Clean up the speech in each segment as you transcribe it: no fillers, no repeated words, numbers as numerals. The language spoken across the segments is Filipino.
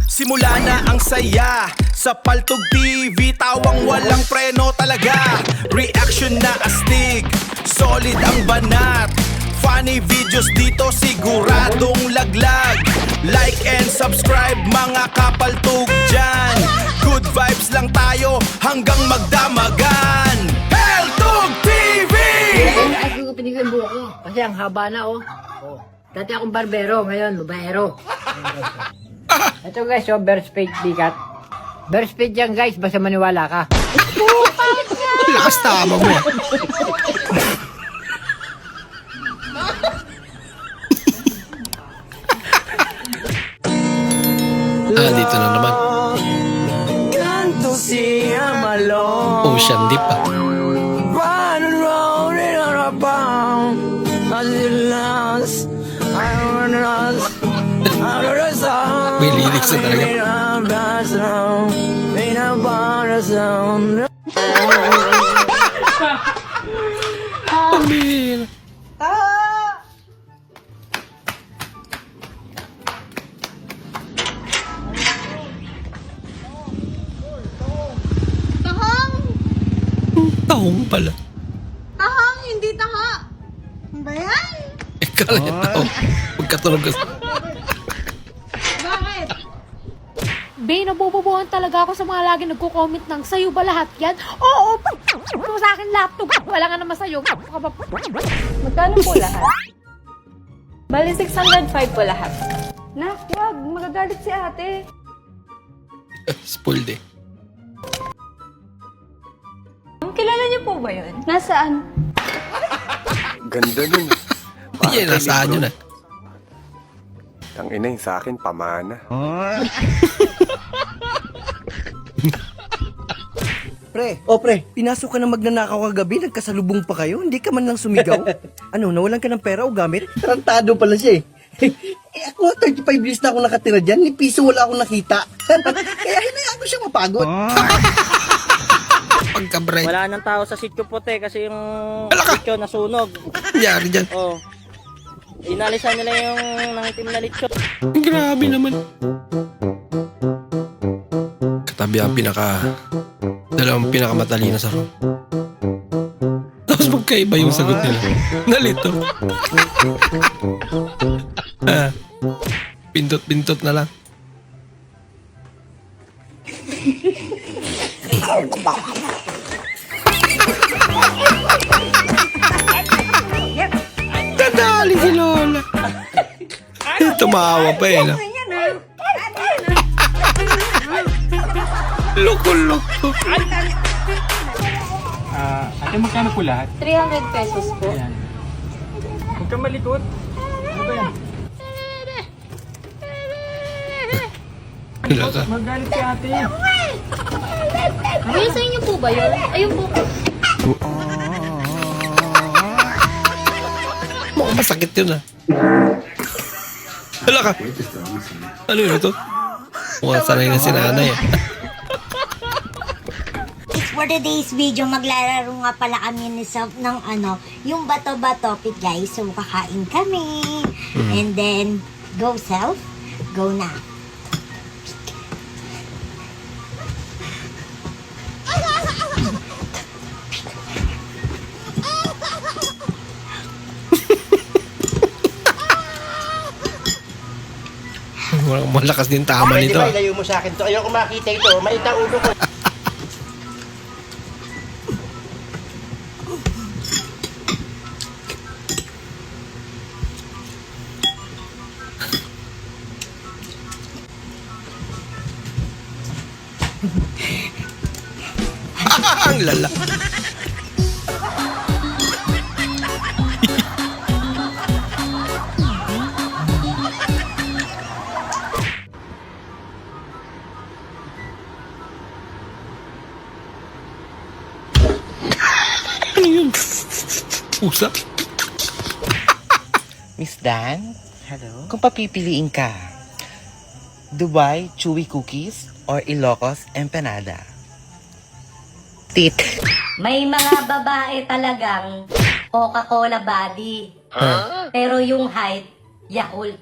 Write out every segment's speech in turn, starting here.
Simula na ang saya sa Paltog TV, tawang walang preno talaga. Reaction na astig, solid ang banat. Funny videos dito siguradong laglag. Like and subscribe mga kapaltog dyan. Good vibes lang tayo hanggang magdamagan. Paltog TV! Ay, gugupitin ko yung buhok ko. Kasi ang haba na, oh. Dati akong barbero, ngayon, babaero. Ito guys, oh, Bears Page bigat. Bears Page yan guys, basta maniwala ka. Lakas tama mo. Dito na naman. Ocean Deep ah. May lyrics na talaga. Pamir. Tahang! Tahong pala. Tahang, hindi taha. Ano ba yan? Kala niya tahong. Pagkatunog ka. Bakit? Be, nabububuhan talaga ako sa mga lagi nagko-comment ng sa'yo ba lahat yan? Oo, sa akin laptop. Wala nga naman sa'yo. Magkano po lahat? Bali, 605 po lahat. Nak, wag. Magagalit si ate. Spoiled eh. Kilala niyo po ba yun? Nasaan? Ganda nun. Yan, nasaan yun ah. Ang ina yung sa akin, pamana. Pre, pinasok ka na magnanakaw kagabi, nagkasalubong pa kayo, hindi ka man lang sumigaw. Ano, nawalan ka ng pera o gamit? Tarantado pala siya eh. Ako, 35 years na ako nakatira dyan, ni piso wala akong nakita. Kaya hinayaan ko siya mapagod. Pagka-bright. Wala nang tao sa sityo puti kasi yung Alaka! sityo nasunog. Yari dyan. Oh. Inalisan nila yung nangitim na litsyo. Grabe naman. Katabi ang dalawang pinakamatalino sa room. Tapos magkaiba yung sagot nila. Nalito. Pintot-pintot na lang. Dadali si Lola. Tumawa pa eh. Loko-loko. Ate, magkano po lahat? 300 pesos po. Ayan. Huwag kang malikot. Ano ba yan? Wala ka. Magalit si ate. Kuya, sa inyo po ba yun? Ayun po. Mukhang masakit yun ah. Wala ka. Ano yun ito? Mukhang sanay na si nanay ah. For today's video, maglalaro nga pala kami ni Self ng yung bato-bato pit guys. So, kakain kami. And then, go Self. Go na. Malakas din tama nito ah. Ilayo mo sa akin to. Ayoko makita ito. Maita ulo ko. Ang lala. Ano yun? Pusa? Miss Dan? Hello? Kung papipiliin ka, Dubai Chewy Cookies or Ilocos Empanada? Tit. May mga babae talagang Coca-Cola body. Pero yung height, Yakult.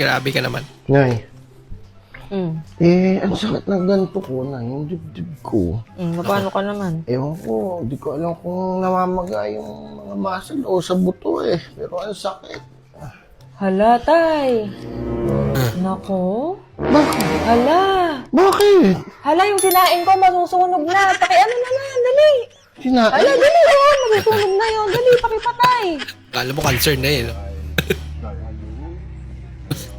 Grabe ka naman. Nay, Mm. ang sakit ng ganito ko na, yung dibdib ko. Paano ka naman? Ewan ko, di ko alam kung namamaga yung mga muscle o sa buto eh. Pero ang sakit. Hala, tay. Nako. Hala. Bakit? Hala, yung sinain ko masusunog na. Ano na lang, dali. Sinain? Hala, dali. Masusunog na yun. Dali, pakipatay. Kala mo concern na eh. No?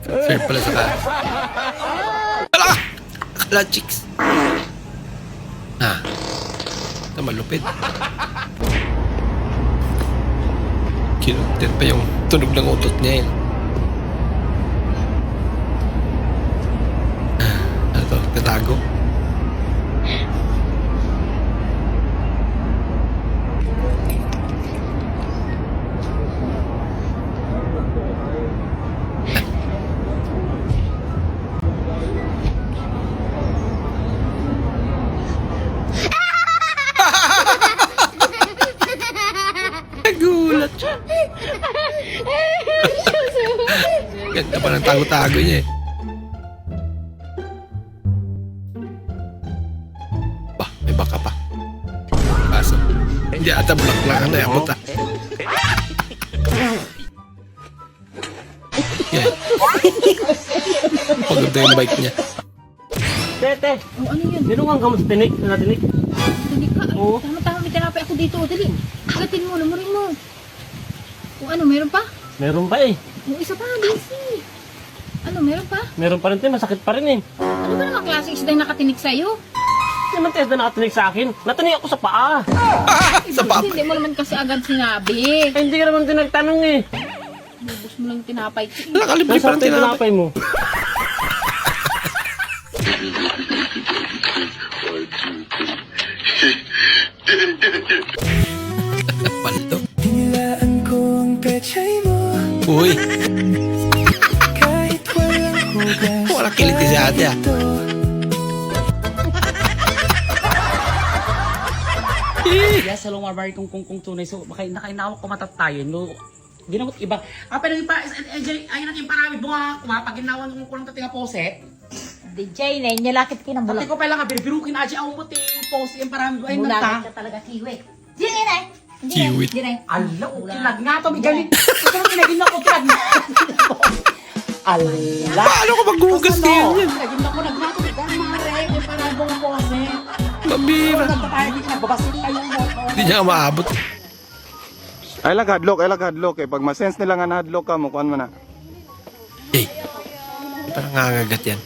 Concern pala sa ka. Akala chicks. Ito malupit. Kinuntin pa yung tunog ng utot niya eh. Ito, tatago. Nagulat siya. Ganda pa ng tago-tago niya eh. May baka pa. Kaso, hindi ata bulak-bulakan na yabot ah. Yan. Paganda yung bike niya. Tete, ano yun? dinungan ka mo sa tinik, na tinik. Tinig ka. Oo. Tama-tama, may tinapay ako dito. Dali. Agatin mo, lumurin mo. Kung ano, meron pa? Meron pa eh. Yung isa pa, busy. Ano, meron pa? Meron pa rin tayo, masakit pa rin eh. Ano ba naman klaseng isda yung nakatinig sa'yo? Hindi naman tayo nakatinig sa akin. Natinig ako sa paa. Sa papa. Hindi mo naman kasi agad sinabi. Ay, hindi ka naman tinagtanong eh. Bubus mo lang yung tinapay. Nakalibre pa ng Nasaan tinapay. tinapay mo? Paldo. Uy. Wala kiliti si ate ah. Yes, hello mga bari kung tunay. So, nakainawak ko matatayin. No, ginamot iba. Pero yung pa, ayun natin yung parami bunga, kumapaginawan ng kulang tatinga poset. DJ, na inyalakit kinang Pati ko pala nga, birukin aji ako mo poset yung parami. Ayun Bulagan nagta. ka talaga, kiwi. Diyan yun eh. Kiwit. Ala, kilag nga to, may galing. Ito na kinagin ako, kilag nga. Ala. Paano ko maghugas ngayon yan? Kinagin ako, nagnato, kilag mare, yung parami bunga poset. Pambira. Nagbabasit kayo mo. Hindi niya ka maabot. Ay lang hadlok eh. Pag masense nila nga na-hadlok ka, mukuhan mo na. Eh, parang ngangagat yan.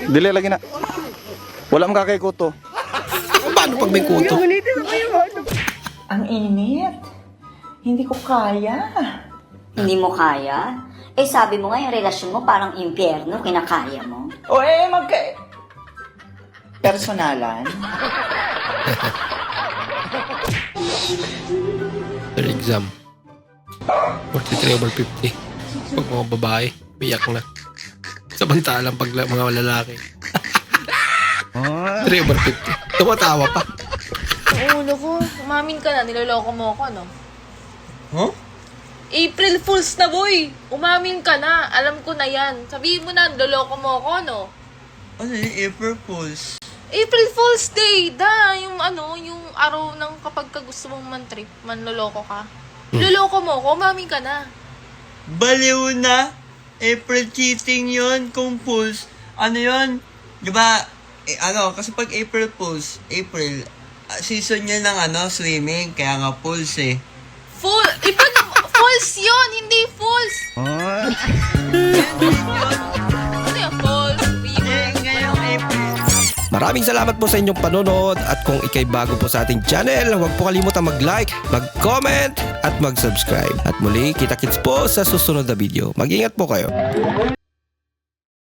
Dili lagi na. Wala mo kakay-kuto. Paano pag may kuto? Ang init. Hindi ko kaya. Hindi mo kaya? Eh sabi mo nga yung relasyon mo parang impyerno, kinakaya mo. O personalan? Third exam. 43 over 50. Pag mga babae, biyak na. Samantalang pag mga lalaki. 3 over 50. Tumatawa pa. Ang ulo ko, umamin ka na, niloloko mo ako, no? Huh? April Fools na, boy! Umamin ka na, alam ko na yan. Sabihin mo na, niloloko mo ako, no? Ano yung April Fools? April Fool's Day, yung yung araw ng kapag ka gusto mong man-trip, manloloko ka. Loloko mo ako, umamin ka na. Baliw na! April cheating yon kung Fools. Ano yon? Diba, kasi pag April Fools, April, season niya ng swimming, kaya nga Fools eh. Iba na, false yun, hindi false. Ano yung false? Ngayong April. Maraming salamat po sa inyong panonood at kung ikay bago po sa ating channel, huwag po kalimutan mag-like, mag-comment at mag-subscribe. At muli, kita-kits po sa susunod na video. Mag-ingat po kayo.